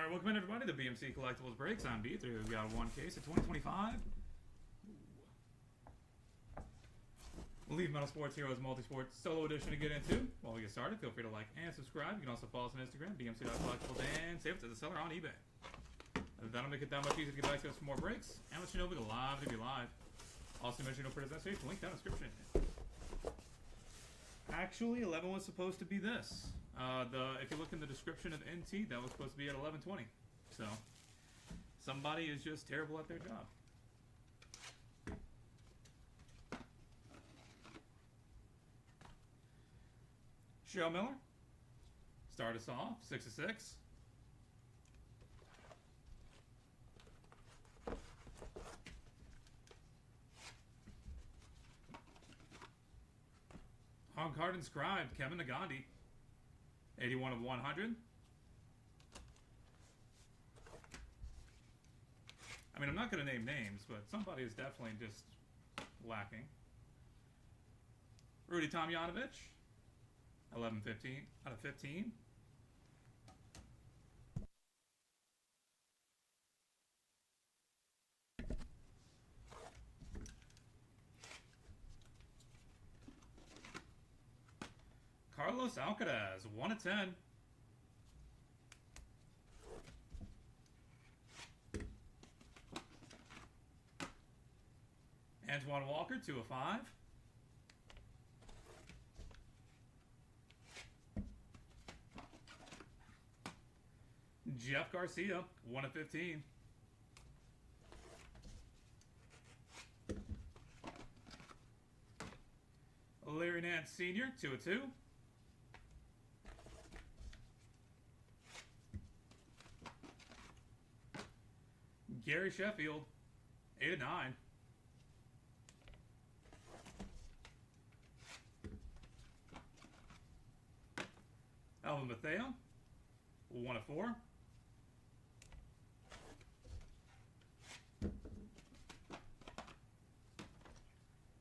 Alright, welcome in everybody to BMC Collectibles Breaks. I'm B3. We've got one case of 2025. We'll leave Metal Sports Heroes Multisport Solo Edition to get into. While we get started, feel free to like and subscribe. You can also follow us on Instagram, BMC.collectibles, and save it to the seller on eBay. That'll make it that much easier to get back to us for more breaks. And let you know if we go live to be live. Also mention no participation. Link down in the description. Actually, 11 was supposed to be this. If you look in the description of NT, that was supposed to be at 11:20. So, somebody is just terrible at their job. Joe Miller, start us off, 6 of 6. On card inscribed, Kevin Nagandi, 81 of 100. I mean, I'm not going to name names, but somebody is definitely just lacking. Rudy Tomjanovich, 11/15 out of 15. Carlos Alcaraz, 1 of 10. Antoine Walker, 2 of 5. Jeff Garcia, 1 of 15. Larry Nance Sr., 2 of 2. Gary Sheffield, 8 of 9. Alvin Mateo, 1 of 4.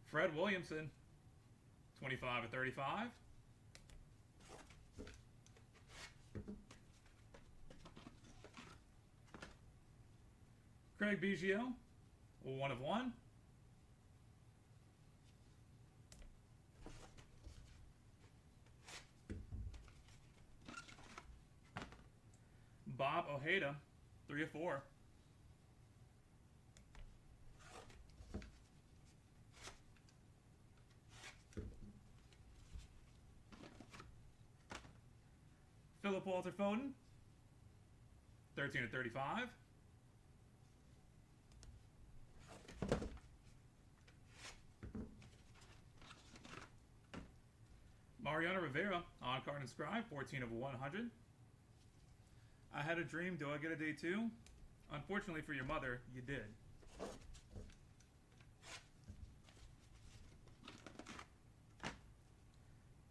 Fred Williamson, 25 of 35. Craig Biggio, 1 of 1. Bob Ojeda, 3 of 4. Philip Walter Foden, 13 of 35. Mariano Rivera, on card inscribed, 14 of 100. I had a dream, do I get a day 2? Unfortunately for your mother, you did.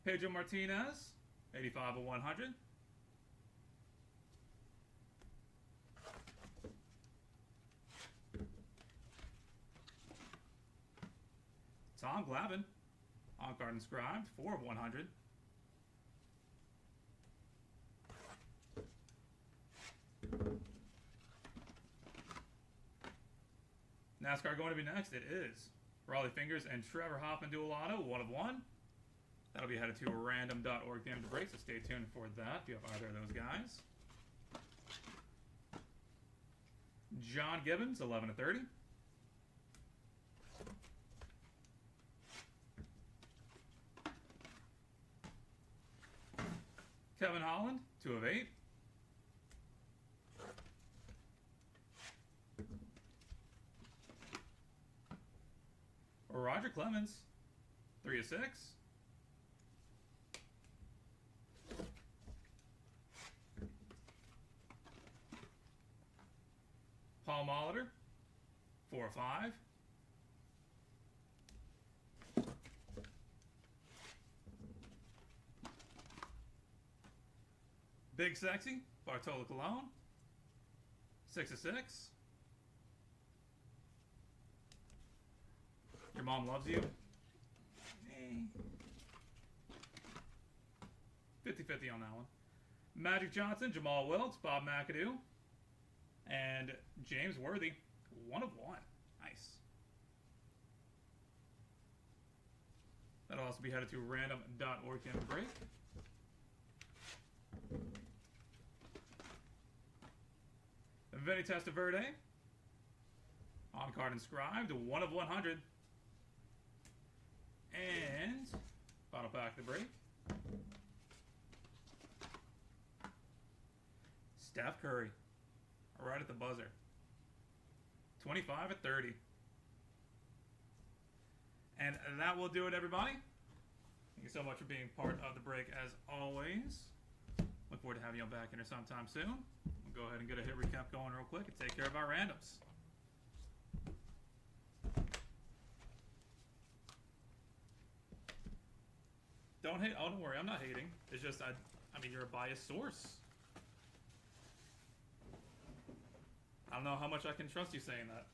Pedro Martinez, 85 of 100. Tom Glavine, on card inscribed, 4 of 100. NASCAR going to be next. It is Raleigh Fingers and Trevor Hoffman dual auto, 1 of 1. That'll be headed to random.org to break, so stay tuned for that if you have either of those guys. John Gibbons, 11 of 30. Kevin Holland, 2 of 8. Roger Clemens, 3 of 6. Paul Molitor, 4 of 5. Big Sexy, Bartolo Colon, 6 of 6. Your mom loves you. 50-50 on that one. Magic Johnson, Jamal Wilkes, Bob McAdoo, And James Worthy, 1 of 1. Nice. That'll also be headed to random.org in break. Vinny Testaverde, on card inscribed, 1 of 100. And final pack to break. Steph Curry, right at the buzzer. 25 of 30. And that will do it, everybody. Thank you so much for being part of the break, as always. Look forward to having you back in here sometime soon. We'll go ahead and get a hit recap going real quick and take care of our randoms. Don't hate. Oh, don't worry. I'm not hating. It's just, I mean, you're a biased source. I don't know how much I can trust you saying that.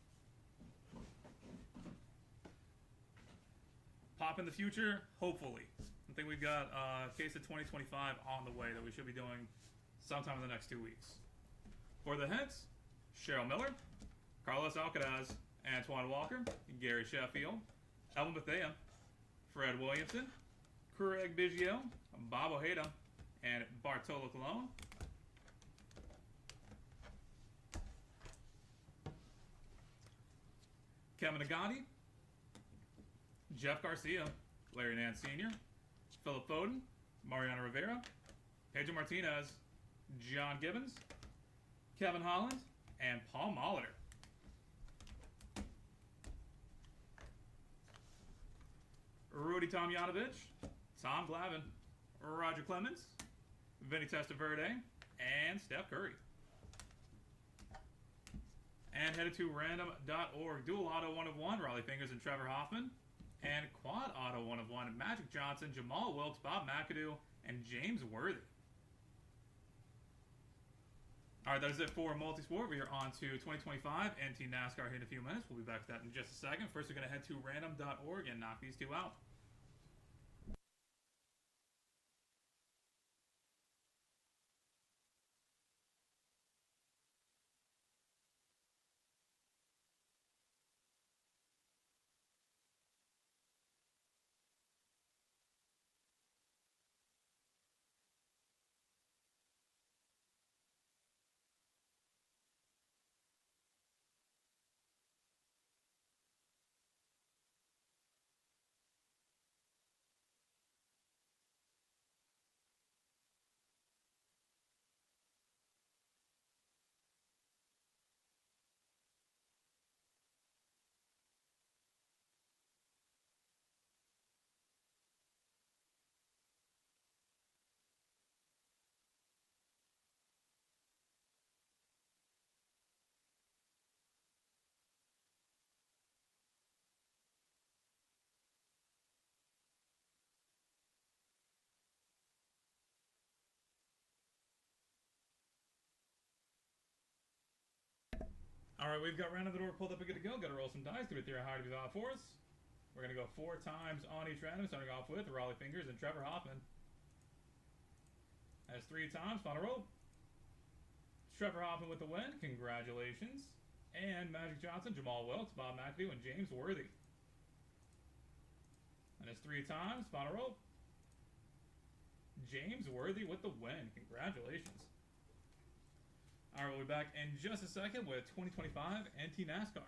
Pop in the future, hopefully. I think we've got a case of 2025 on the way that we should be doing sometime in the next 2 weeks. For the heads, Cheryl Miller, Carlos Alcaraz, Antoine Walker, Gary Sheffield, Elvin Bethea, Fred Williamson, Craig Biggio, Bob Ojeda, and Bartolo Colon. Kevin Agati, Jeff Garcia, Larry Nance Sr., Philip Foden, Mariano Rivera, Pedro Martinez, John Gibbons, Kevin Holland, and Paul Molitor. Rudy Tomjanovich, Tom Glavine, Roger Clemens, Vinny Testaverde, and Steph Curry. And headed to random.org. Dual auto 1 of 1, Raleigh Fingers and Trevor Hoffman. And quad auto 1 of 1, Magic Johnson, Jamal Wilkes, Bob McAdoo, and James Worthy. Alright, that is it for Multisport. We are on to 2025 NT NASCAR here in a few minutes. We'll be back to that in just a second. First, we're going to head to random.org and knock these two out. Alright, we've got random the door pulled up and good to go. Got to roll some dice. Give it theory high to be valid for us. We're going to go 4 times on each random, starting off with Raleigh Fingers and Trevor Hoffman. That's 3 times. Final roll. Trevor Hoffman with the win. Congratulations. And Magic Johnson, Jamal Wilkes, Bob McAdoo, and James Worthy. And it's 3 times. Final roll. James Worthy with the win. Congratulations. Alright, we'll be back in just a second with 2025 NT NASCAR.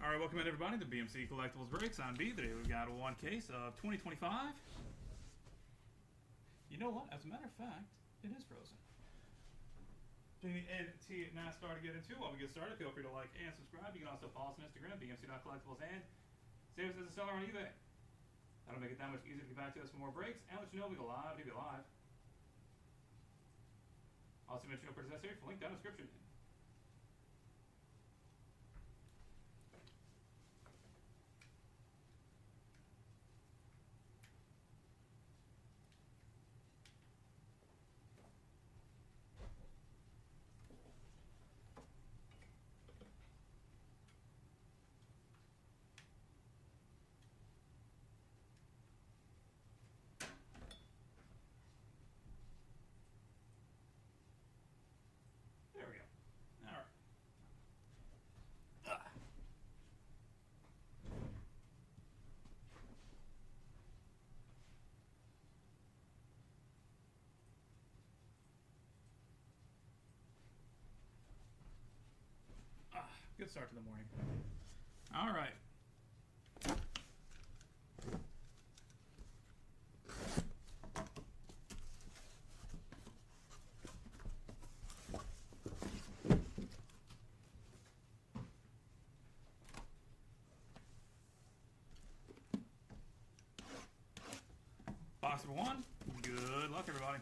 Alright, welcome in everybody to BMC Collectibles Breaks. I'm B. Today we've got one case of 2025. You know what? As a matter of fact, it is frozen. Doing the NT NASCAR to get into. While we get started, feel free to like and subscribe. You can also follow us on Instagram, BMC.collectibles, and save us as a seller on eBay. That'll make it that much easier to get back to us for more breaks and let you know we go live, leave you live. Also mention no purchase necessary for link down in the description. There we go. Alright. Good start to the morning. Alright. Box number one. Good luck, everybody.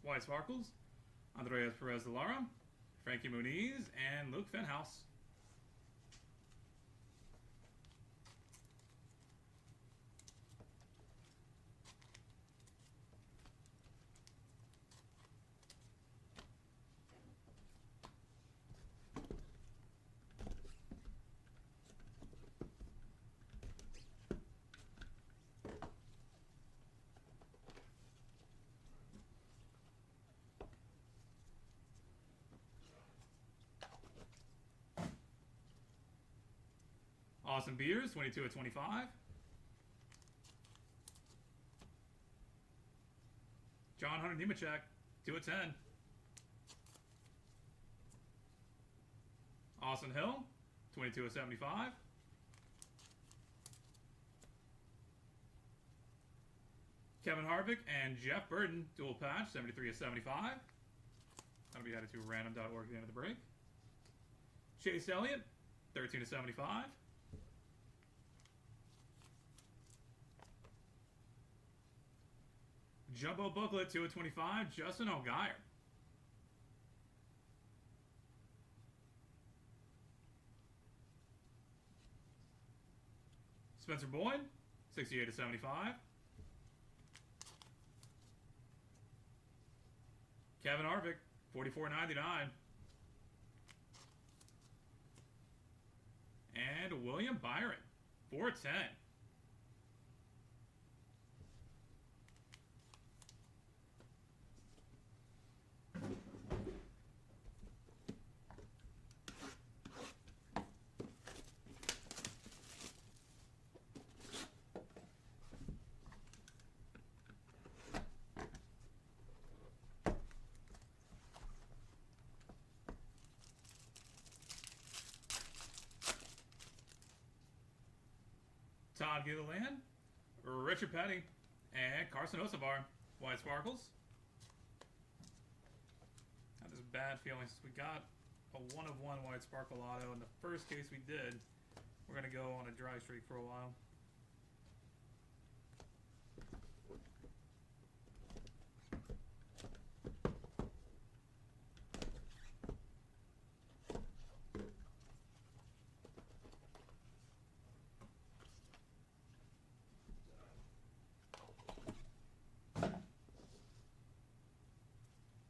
White Sparkles, Andreas Perez de Lara, Frankie Muniz, and Luke Fenhouse. Awesome Beers, 22/25. John Hunter Nemechek, 2/10. Austin Hill, 22/75. Kevin Harvick and Jeff Burton, dual patch, 73/75. That'll be added to random.org at the end of the break. Chase Elliott, 13/75. Jumbo Booklet, 2/25, Justin Allgaier. Spencer Boyd, 68/75. Kevin Harvick, 44/99. And William Byron, 4/10. Todd Gilliland, Richard Petty, and Carson Osavar, White Sparkles. I have this bad feeling since we got a 1/1 White Sparkle auto in the first case we did, we're going to go on a dry streak for a while.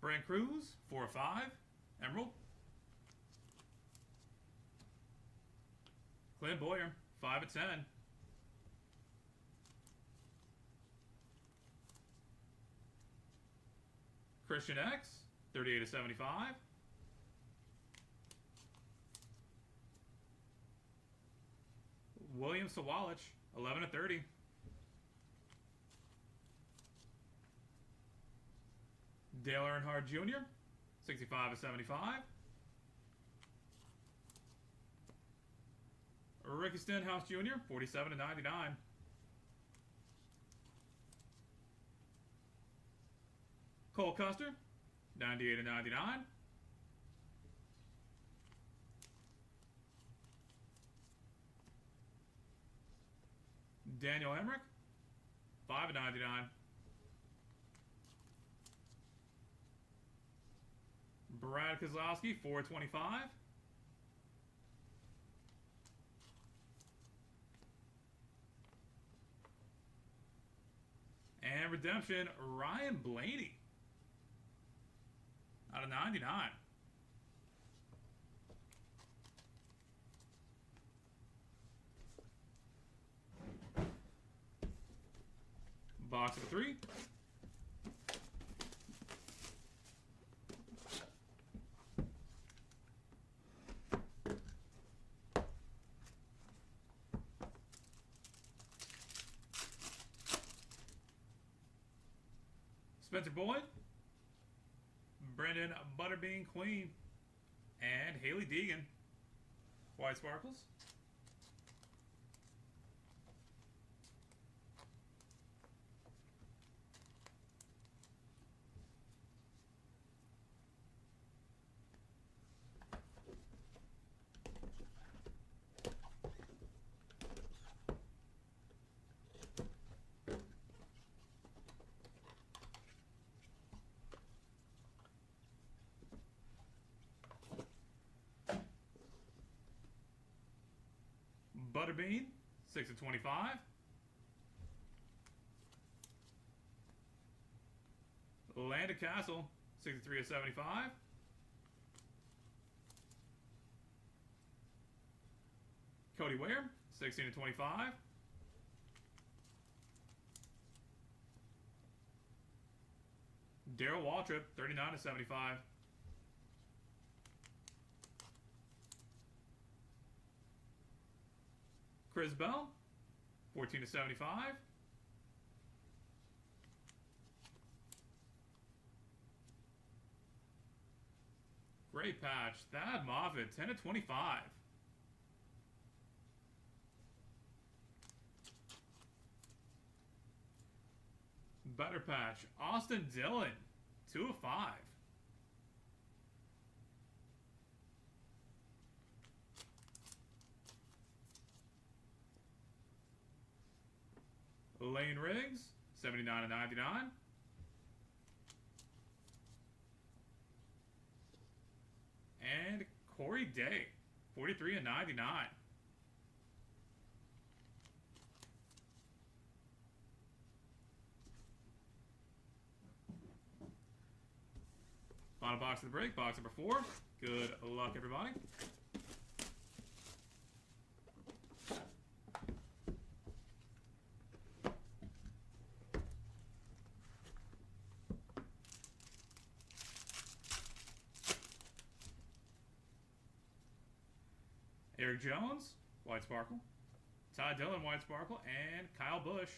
Brand Cruz, 4/5. Emerald. Clint Boyer, 5/10. Christian X, 38/75. William Sawalich, 11/30. Dale Earnhardt Jr., 65/75. Ricky Stenhouse Jr., 47/99. Cole Custer, 98/99. Daniel Emmerich, 5/99. Brad Keselowski, 4/25. And redemption, Ryan Blaney, out of 99. Box of 3. Spencer Boyd, Brendan Butterbean Queen, and Haley Deegan, White Sparkles. Butterbean, 6/25. Landon Castle, 63/75. Cody Ware, 16/25. Darrell Waltrip, 39/75. Chris Bell, 14/75. Great patch. Thad Moffitt, 10/25. Better patch. Austin Dillon, 2/5. Lane Riggs, 79/99. And Corey Day, 43/99. Final box of the break, box number 4. Good luck, everybody. Eric Jones, White Sparkle. Ty Dillon, White Sparkle. And Kyle Busch.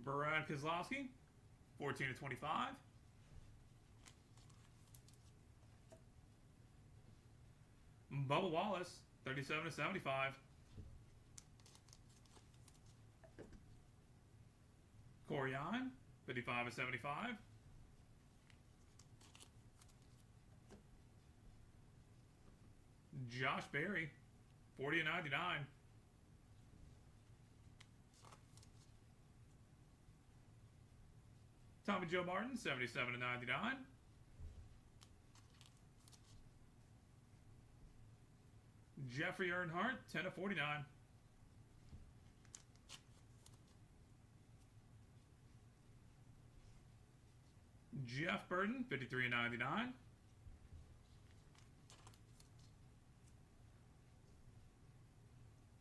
Brad Keselowski, 14/25. Bubba Wallace, 37/75. Corey Yon, 55/75. Josh Berry, 40/99. Tommy Joe Martin, 77/99. Jeffrey Earnhardt, 10/49. Jeff Burton, 53.99.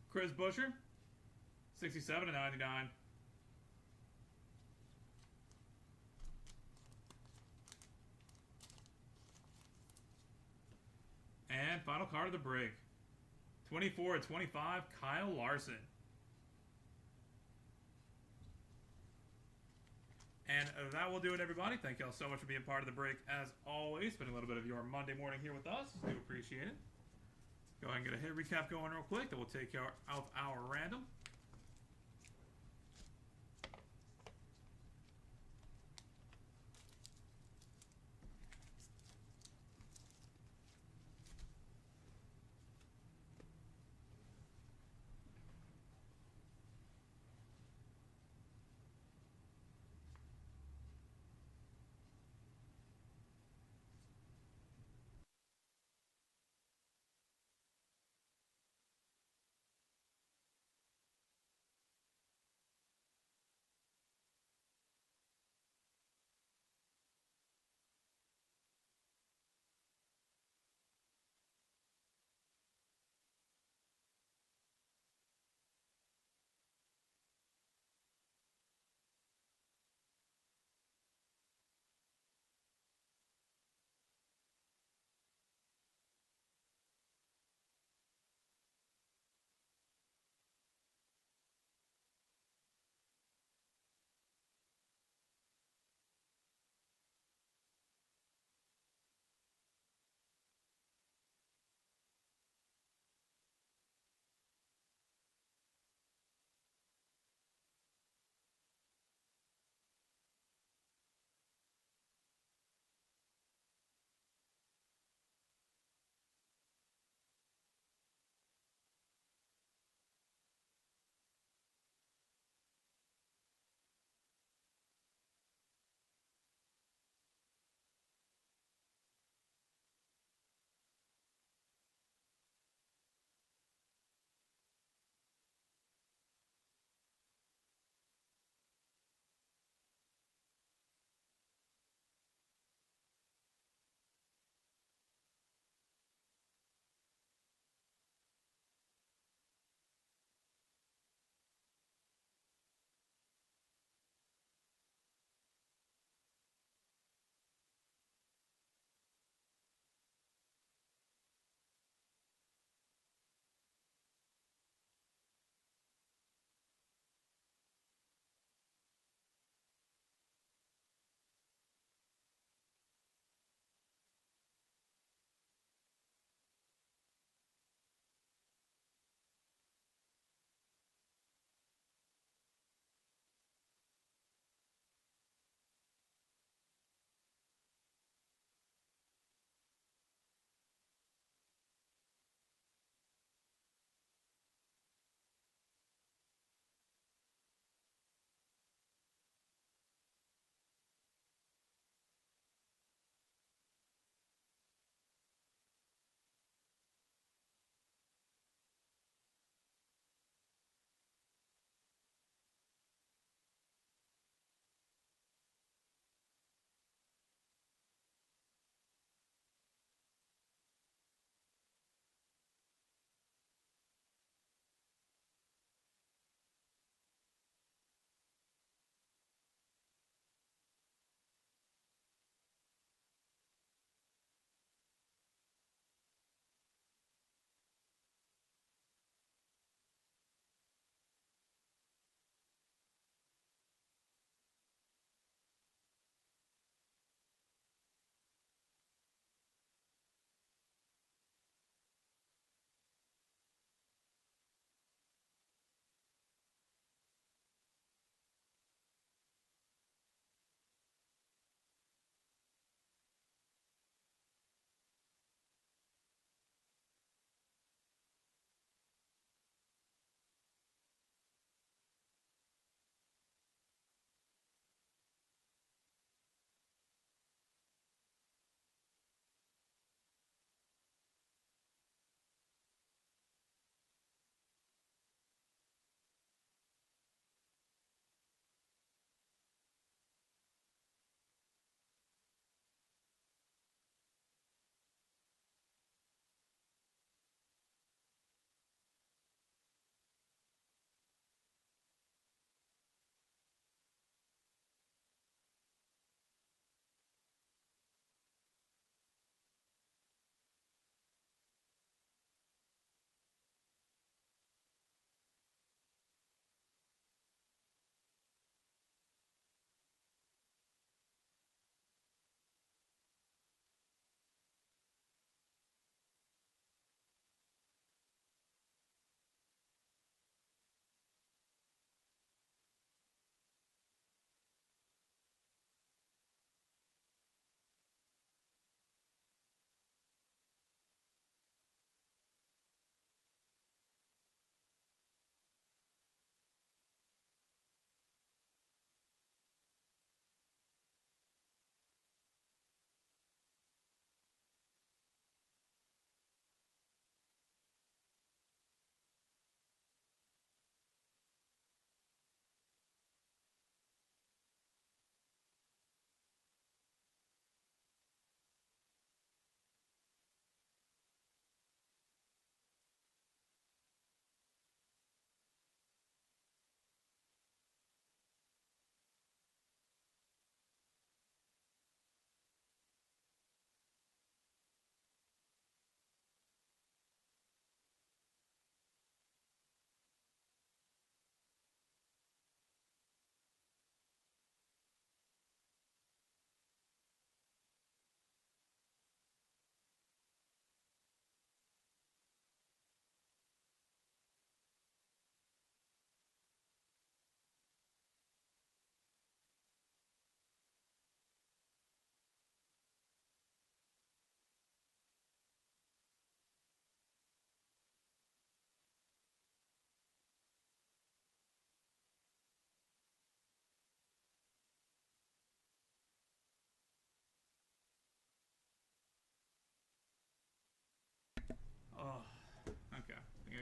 Chris Buescher, 67.99. And final card of the break. 24/25, Kyle Larson. And that will do it, everybody. Thank y'all so much for being part of the break, as always. Spending a little bit of your Monday morning here with us. Do appreciate it. Go ahead and get a hit recap going real quick. Then we'll take care of our random.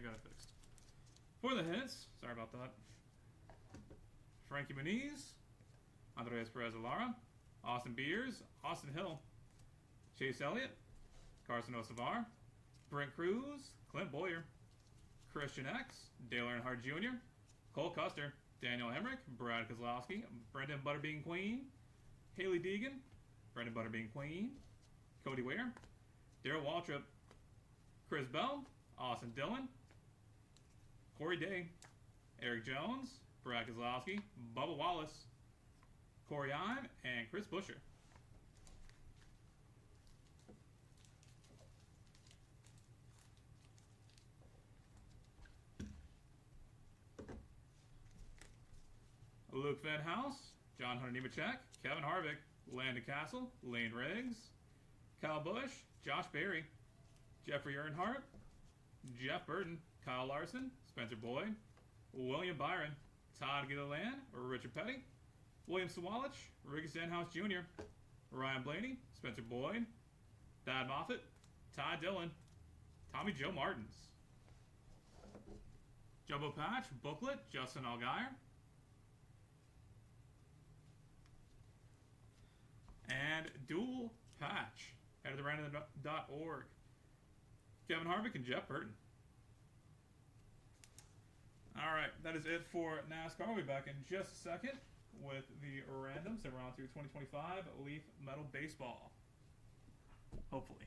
got it fixed. For the hits, sorry about that. Frankie Muniz, Andres Perez-Alara, Austin Beers, Austin Hill, Chase Elliott, Carson Osavar, Brent Cruz, Clint Boyer, Christian X, Dale Earnhardt Jr., Cole Custer, Daniel Hemrick, Brad Kozlowski, Brendan Butterbean Queen, Haley Deegan, Brendan Butterbean Queen, Cody Ware, Darrell Waltrip, Chris Bell, Austin Dillon, Corey Day, Eric Jones, Brad Kozlowski, Bubba Wallace, Corey Ime, and Chris Buescher. Luke Van House, John Hunter Nemechek, Kevin Harvick, Landon Castle, Lane Riggs, Kyle Busch, Josh Berry, Jeffrey Earnhardt, Jeff Burton, Kyle Larson, Spencer Boyd, William Byron, Todd Gilliland, Richard Petty, William Sawalich, Ricky Stenhouse Jr., Ryan Blaney, Spencer Boyd, Thad Moffitt, Todd Dillon, Tommy Joe Martins. Jumbo Patch, Booklet, Justin Allgaier. And Dual Patch, head of the random.org. Kevin Harvick and Jeff Burton. Alright, that is it for NASCAR. We'll be back in just a second with the randoms. And we're on to 2025 Leaf Metal Baseball. Hopefully.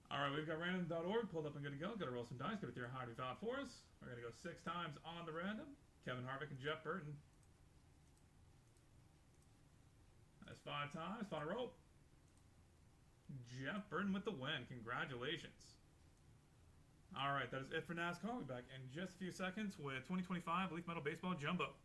Alright, we've got random.org pulled up and good to go. Got to roll some dice. Got to throw a high thought for us. We're going to go 6 times on the random. Kevin Harvick and Jeff Burton. That's 5 times. Final roll. Jeff Burton with the win. Congratulations. Alright, that is it for NASCAR. We'll be back in just a few seconds with 2025 Leaf Metal Baseball Jumbo.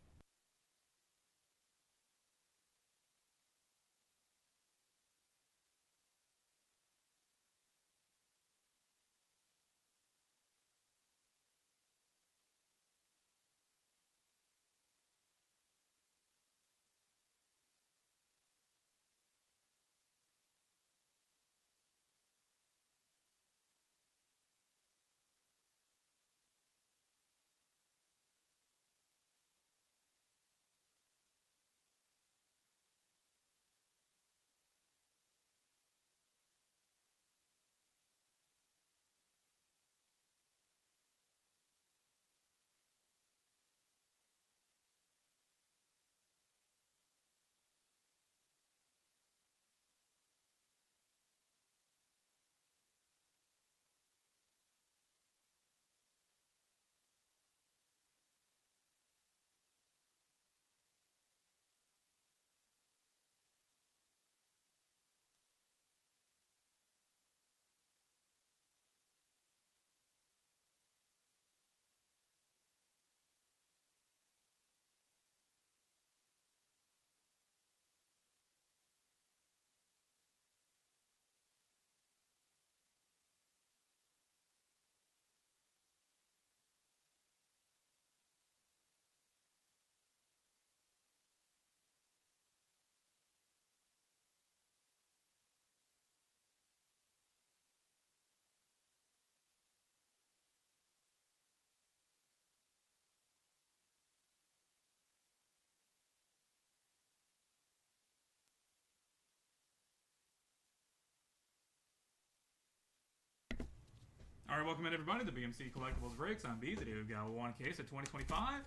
Alright, welcome in everybody to BMC Collectibles Breaks. I'm B. Today we've got one case of 2025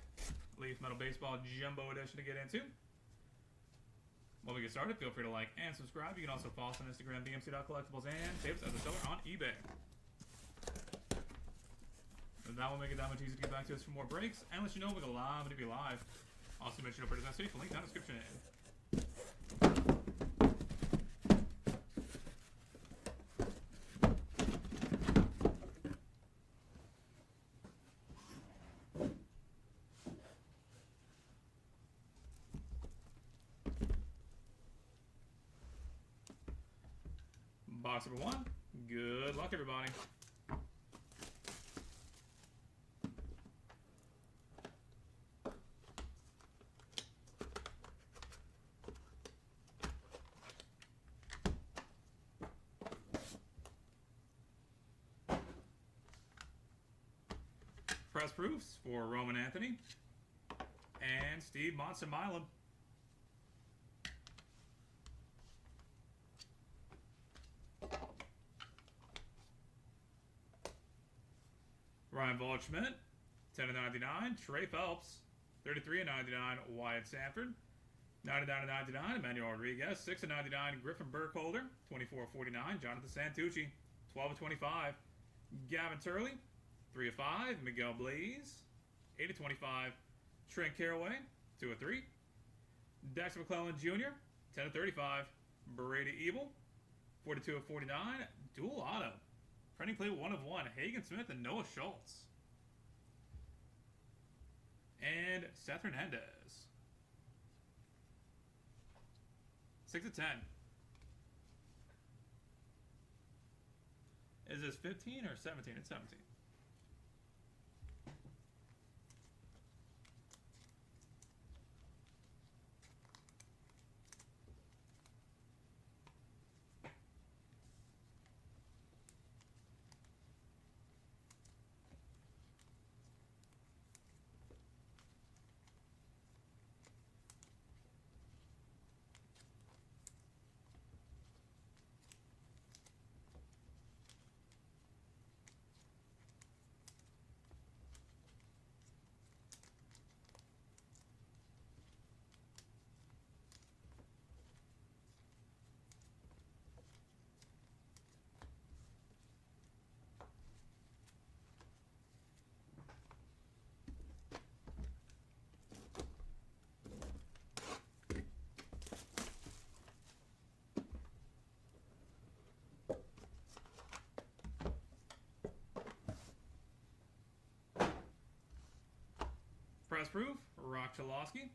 Leaf Metal Baseball Jumbo Edition to get into. While we get started, feel free to like and subscribe. You can also follow us on Instagram, bmc.collectibles, and save us as a seller on eBay. And that will make it that much easier to get back to us for more breaks and let you know when we go live and if you're live. Also, mention your purchase safe. Link down in the description. Box number one. Good luck, everybody. Press proofs for Roman Anthony and Steve Monson-Milam. Ryan Waldschmidt, 10/99. Trey Phelps, 33/99. Wyatt Sanford, 99/99. Emmanuel Rodriguez, 6/99. Griffin Burkholder, 24/49. Jonathan Santucci, 12/25. Gavin Turley, 3/5. Miguel Blaze, 8/25. Trent Caraway, 2/3. Dexter McClellan Jr., 10/35. Brady Evil, 42/49. Dual auto. Printing play 1/1. Hagen Smith and Noah Schultz. And Seth Hernandez. 6/10. Is this 15 or 17? It's 17. Press proof, Rock Chalosky.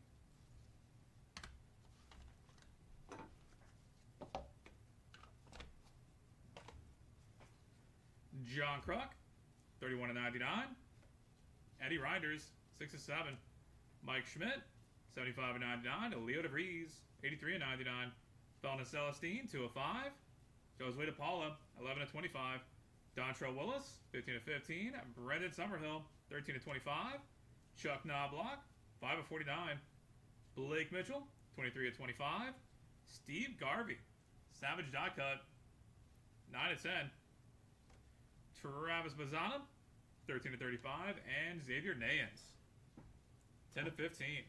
John Kruk, 31/99. Eddie Reinders, 6/7. Mike Schmidt, 75/99. Leo DeVries, 83/99. Felton Celestine, 2/5. Josue DePaula, 11/25. Dontrell Willis, 15/15. Brendan Summerhill, 13/25. Chuck Knobloch, 5/49. Blake Mitchell, 23/25. Steve Garvey, Savage Die Cut, 9/10. Travis Bazzana, 13/35. And Xavier Nayens, 10/15.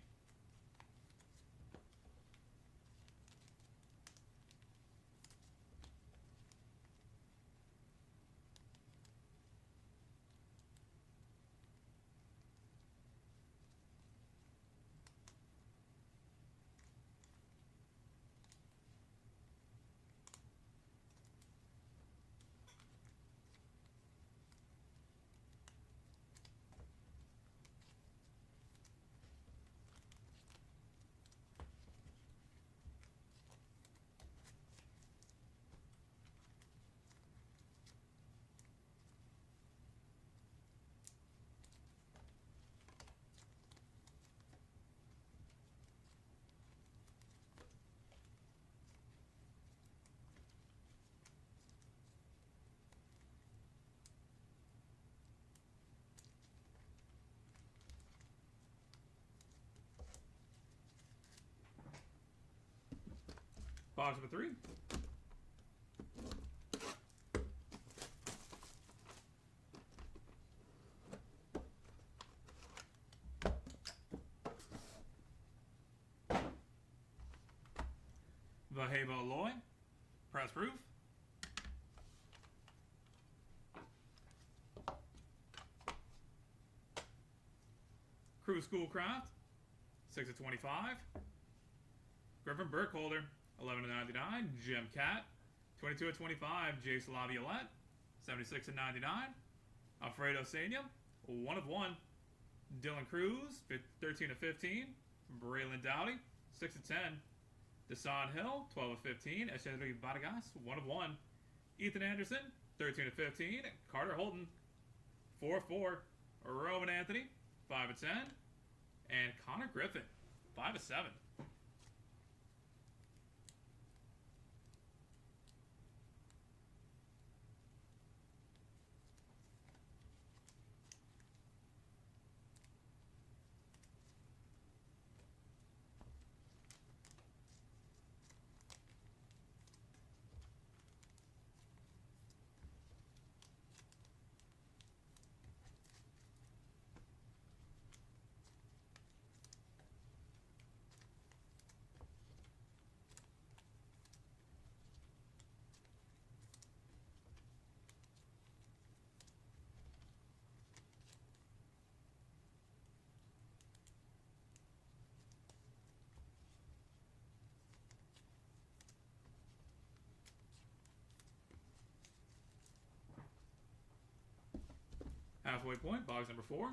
Box number 3. Vaheva Aloy, press proof. Crew Schoolcraft, 6 of 25. Griffin Burkholder, 11 of 99. Jim Cat, 22 of 25. Jace Laviolette, 76 of 99. Alfredo Senior, 1 of 1. Dylan Cruz, 13 of 15. Braylon Dowdy, 6 of 10. Desan Hill, 12 of 15. Echedri Vargas, 1 of 1. Ethan Anderson, 13 of 15. Carter Holton, 4 of 4. Roman Anthony, 5 of 10. And Connor Griffin, 5 of 7. Halfway point, box number 4.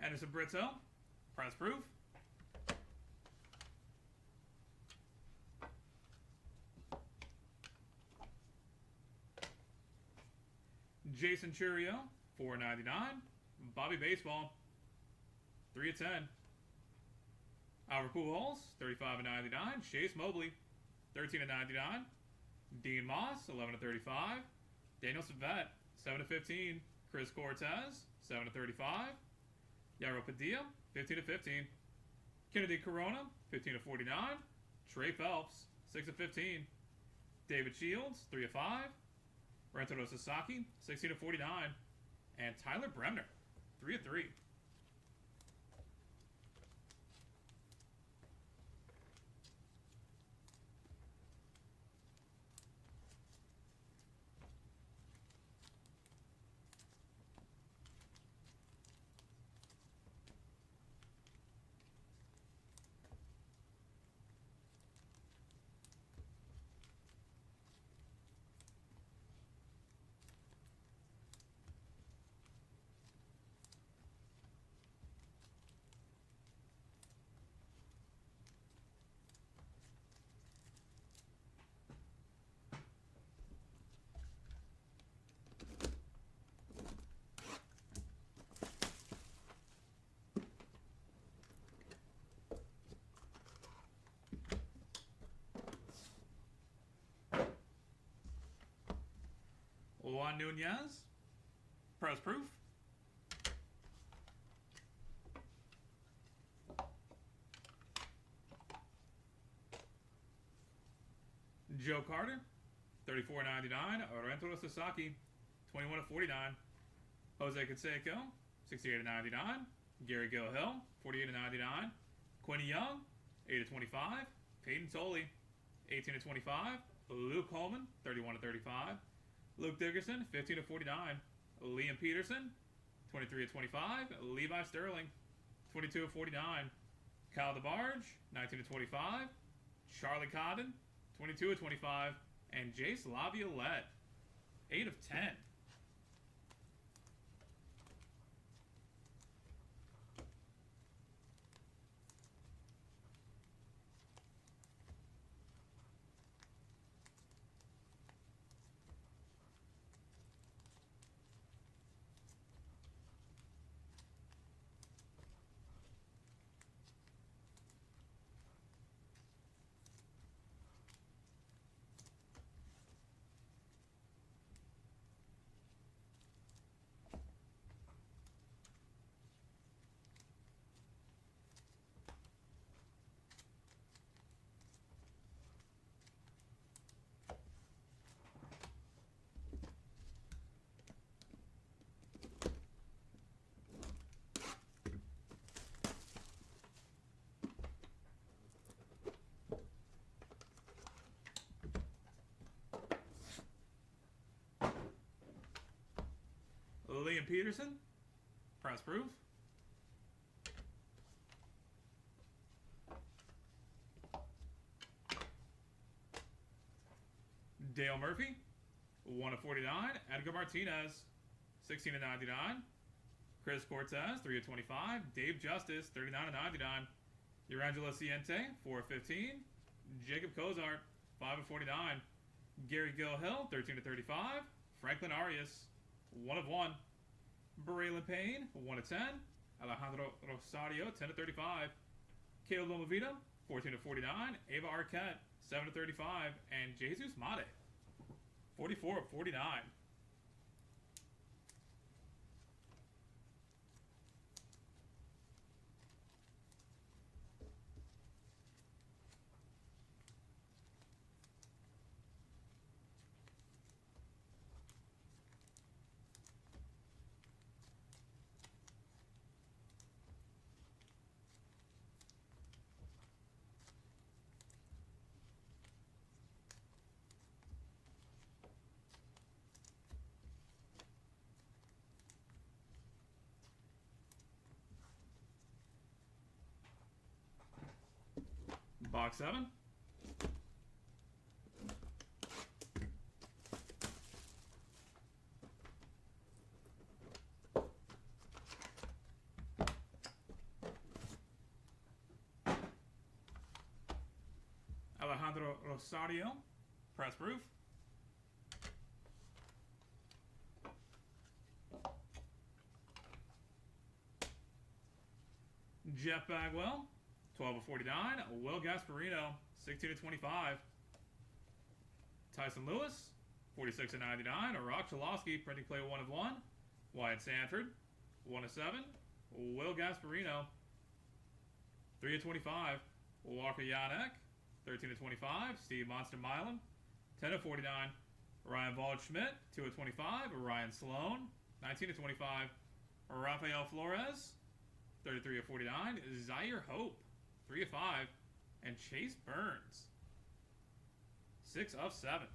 Anderson Britto, press proof. Jason Churio, 4.99. Bobby Baseball, 3 of 10. Albert Pujols, 35 of 99. Chase Mobley, 13 of 99. Dean Moss, 11 of 35. Daniel Savette, 7 of 15. Chris Cortez, 7 of 35. Yaro Padilla, 15 of 15. Kennedy Corona, 15 of 49. Trey Phelps, 6 of 15. David Shields, 3 of 5. Rentaro Sasaki, 16 of 49. And Tyler Bremner, 3 of 3. Juan Nunez, press proof. Joe Carter, 34.99. Rentaro Sasaki, 21 of 49. Jose Canseco, 68 of 99. Gary Gilhill, 48 of 99. Quinny Young, 8 of 25. Peyton Tolley, 18 of 25. Luke Holman, 31 of 35. Luke Dickerson, 15 of 49. Liam Peterson, 23 of 25. Levi Sterling, 22 of 49. Kyle DeBarge, 19 of 25. Charlie Cotton, 22 of 25. And Jace Laviolette, 8 of 10. Adrian Peterson, press proof. Dale Murphy, 1/49. Edgar Martinez, 16/99. Chris Cortez, 3/25. Dave Justice, 39/99. Urangelo Ciente, 4/15. Jacob Cozart, 5/49. Gary Gilhill, 13/35. Franklin Arias, 1/1. Braylon Payne, 1/10. Alejandro Rosario, 10/35. Caleb Lomovito, 14/49. Ava Arquette, 7/35. And Jesus Mate, 44/49. Box 7. Alejandro Rosario, press proof. Jeff Bagwell, 12/49. Will Gasparino, 16/25. Tyson Lewis, 46/99. Rock Chalosky, printing play 1/1. Wyatt Sanford, 1/7. Will Gasparino, 3/25. Walker Yanek, 13/25. Steve Monster Milan, 10/49. Ryan Waldschmidt, 2/25. Ryan Sloan, 19/25. Rafael Flores, 33/49. Zaire Hope, 3/5. And Chase Burns, 6/7.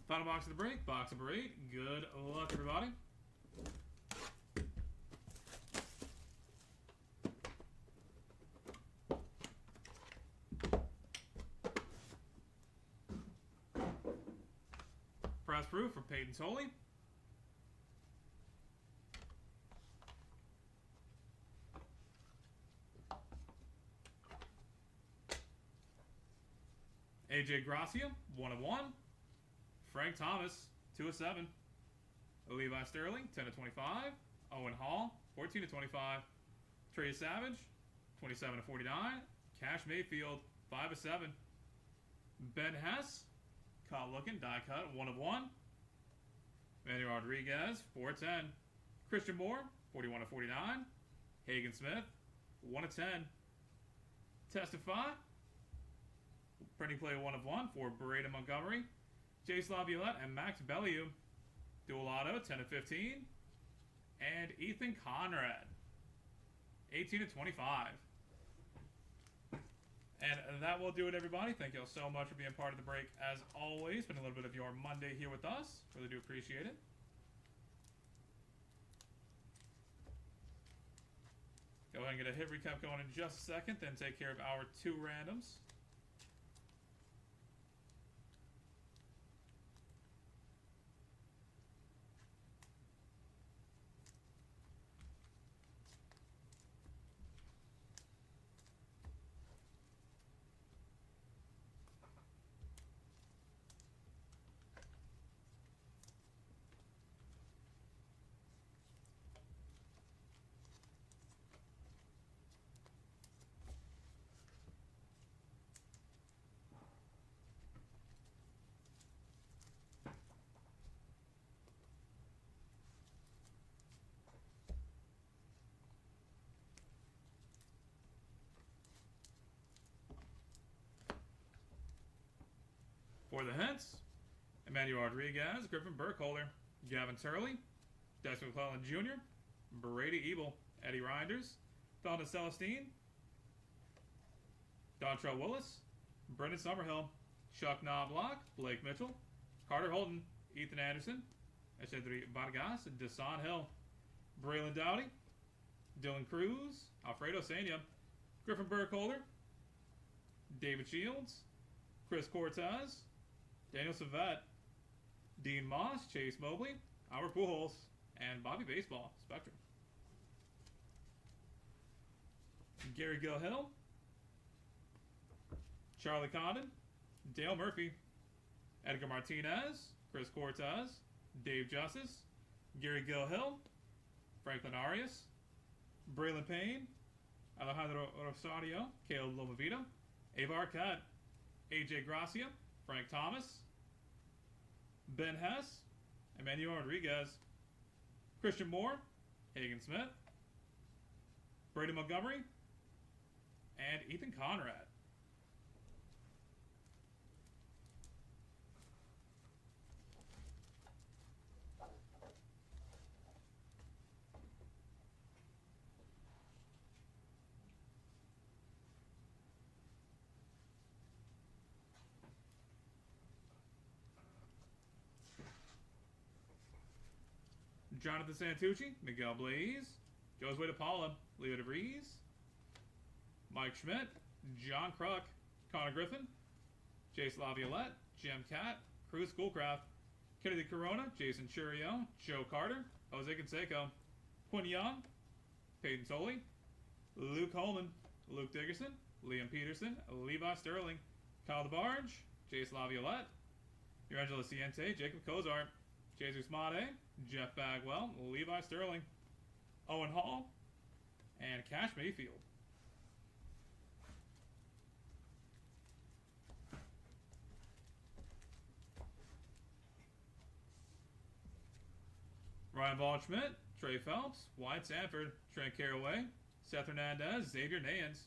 Final box of the break, box number 8. Good luck, everybody. Press proof for Peyton Tolley. AJ Gracia, 1/1. Frank Thomas, 2/7. Levi Sterling, 10/25. Owen Hall, 14/25. Trey Savage, 27/49. Cash Mayfield, 5/7. Ben Hess, caught looking, die cut, 1/1. Manny Rodriguez, 4/10. Christian Moore, 41/49. Hagen Smith, 1/10. Testify, printing play 1/1 for Braden Montgomery. Jace Laviolette and Max Bellew, dual auto, 10/15. And Ethan Conrad, 18/25. And that will do it, everybody. Thank you all so much for being part of the break. As always, spending a little bit of your Monday here with us. Really do appreciate it. Go ahead and get a hit recap going in just a second, then take care of our 2 randoms. For the Hens, Emmanuel Rodriguez, Griffin Burkholder, Gavin Turley, Dexter McClellan Jr., Brady Ebel, Eddie Reinders, Donald Celestine, Dontrell Willis, Brendan Summerhill, Chuck Knobloch, Blake Mitchell, Carter Holton, Ethan Anderson, Eshedri Vargas, Desan Hill, Braylon Dowdy, Dylan Cruz, Alfredo Sena, Griffin Burkholder, David Shields, Chris Cortez, Daniel Savette, Dean Moss, Chase Mobley, Albert Pujols, and Bobby Baseball, Spectrum. Gary Gilhill, Charlie Condon, Dale Murphy, Edgar Martinez, Chris Cortez, Dave Justice, Gary Gilhill, Franklin Arias, Braylon Payne, Alejandro Rosario, Caleb Lomavito, Avar Arquette, AJ Gracia, Frank Thomas, Ben Hess, Emmanuel Rodriguez, Christian Moore, Hagen Smith, Brady Montgomery, and Ethan Conrad. Jonathan Santucci, Miguel Blaze, Josue DePaula, Leo DeVries, Mike Schmidt, John Kruk, Connor Griffin, Jace Laviolette, Jim Cat, Cruz Schoolcraft, Kennedy Corona, Jason Churio, Joe Carter, Jose Canseco, Quinn Young, Peyton Soley, Luke Holman, Luke Dickerson, Liam Peterson, Levi Sterling, Kyle DeBarge, Jace Laviolette, Angelo Ciente, Jacob Cozart, Jesus Made, Jeff Bagwell, Levi Sterling, Owen Hall, and Cash Mayfield. Ryan Baldschmidt, Trey Phelps, Wyatt Sanford, Trent Carraway, Seth Hernandez, Xavier Nayans,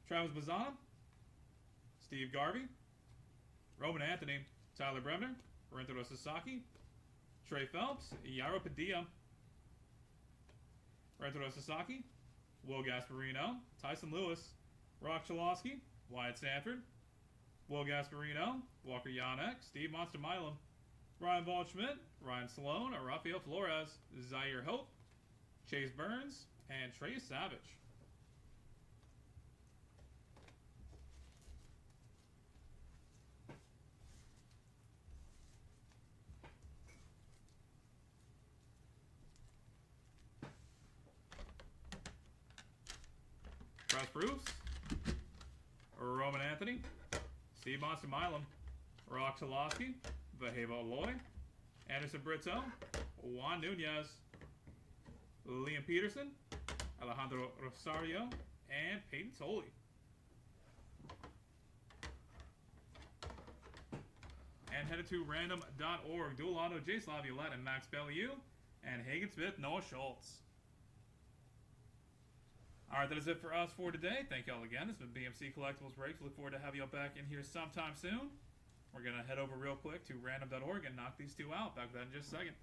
Travis Bazzana, Steve Garvey, Roman Anthony, Tyler Bremner, Rentaro Sasaki, Trey Phelps, Yaro Padilla, Rentaro Sasaki, Will Gasparino, Tyson Lewis, Rock Chalosky, Wyatt Sanford, Will Gasparino, Walker Yanek, Steve Monster Milam, Ryan Baldschmidt, Ryan Sloan, Rafael Flores, Zaire Hope, Chase Burns, and Trey Savage. Press proofs. Roman Anthony, Steve Monster Milam, Rock Chalosky, Vaheva Loy, Anderson Brito, Juan Nunez, Liam Peterson, Alejandro Rosario, and Peyton Soley. And headed to random.org. Dual auto, Jace Laviolette and Max Bellew, and Hagen Smith, Noah Schultz. Alright, that is it for us for today. Thank y'all again. This has been BMC Collectibles Breaks. Look forward to having y'all back in here sometime soon. We're going to head over real quick to random.org and knock these two out. Back with that in just a second.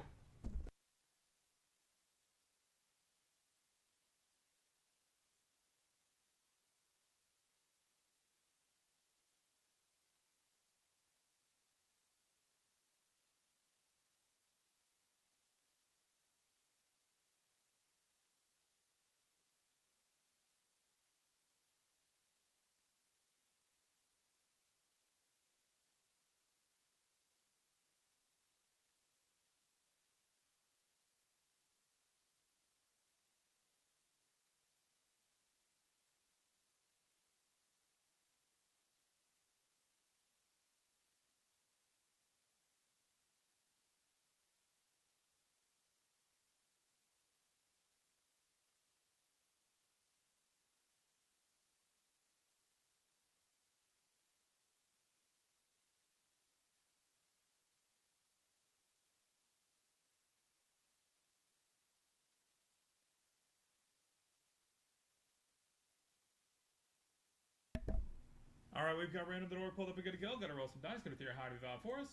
Alright, we've got random the door pulled up and good to go. Gotta roll some dice. Gonna throw your high vibe for us.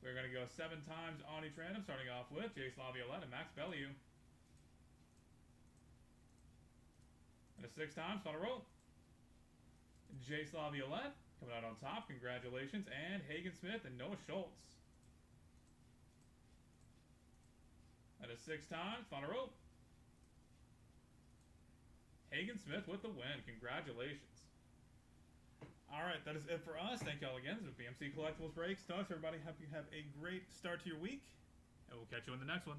We're gonna go 7 times on each random, starting off with Jace Laviolette and Max Bellew. And a 6 times, final roll. Jace Laviolette coming out on top. Congratulations. And Hagen Smith and Noah Schultz. That is 6 times, final roll. Hagen Smith with the win. Congratulations. Alright, that is it for us. Thank y'all again. This is BMC Collectibles Breaks. Talks, everybody. Hope you have a great start to your week. And we'll catch you in the next one.